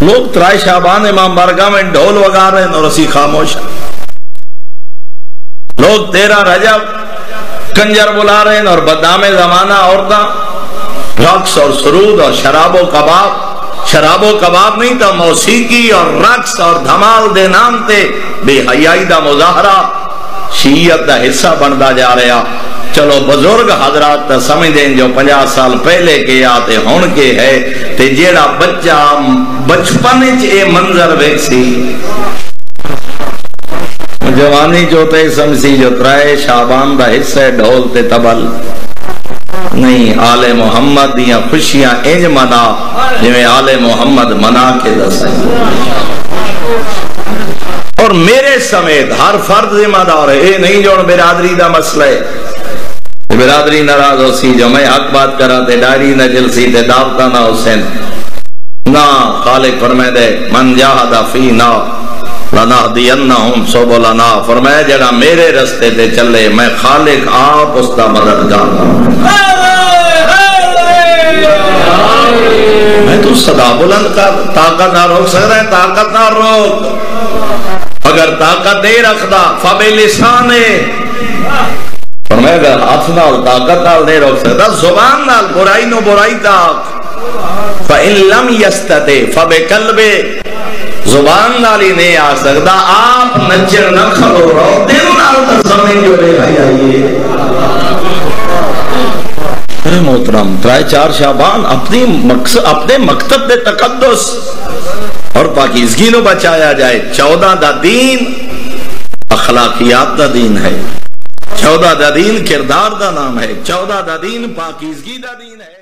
لوگ ترائے شعبان امام بارگاہ میں ڈھول وگا رہے ہیں اور اسی خاموش ہیں. لوگ 13 رجب کنجر بلا رہے ہیں اور بدنام زمانہ عورتیں رقص اور سرود اور شراب و کباب نہیں تھا، موسیقی اور رقص اور دھمال دے نام تے بے حیائی دا مظاہرہ شیعت دا حصہ بندا جا رہا. چلو بزرگ حضرات تا سمجھ دیں جو 50 سال پہلے کے آتے ہون کے ہے تے جیڑا بچہ بچپن اے منظر ویکسی جوانی جو تے سمسی جو ترائے شعبان دا حصہ ڈھول تے تبل نہیں. آل محمد دیاں خوشیاں انج منا جویں آل محمد منا کے دسائیں. اور میرے سمیت ہر فرد ذمہ دار ہے. اے نہیں جو برادری دا مسئلہ ہے برادری ناراض ہو سی جو میں حق بات کرا تے ڈائری نہ جلسی تے دعوتہ نہ حسین نہ. خالق فرمائے دے من جاہد فینا لنہدینہم سبلنا، فرمایا جڑا میرے رستے تے چلے میں خالق آپ اس دا مددگار ہوں. میں تو صدا بلند کر، طاقت نہ روک سکتا ہے، طاقت نہ روک. اگر طاقت نہیں رکھدا فبلسانے، فرمایا اگر ہاتھ نال طاقت نال نہیں روک سکتا زبان نال برائی نو برائی تاک. فَإِن لَمْ يَسْتَطِعْ فَبِقَلْبِهِ، زبان نالی نہیں آ سکتا آپ نچر نہ کھلو رہو دل نال تسمین جو بے بھائی آئیے. اے محترم ترائے 4 شعبان اپنے مکتب دے تقدس اور پاکیزگی نو بچایا جائے. 14 دا دین اخلاقیات دا دین ہے، 14 دا دین کردار دا نام ہے، 14 دا دین پاکیزگی دا دین ہے.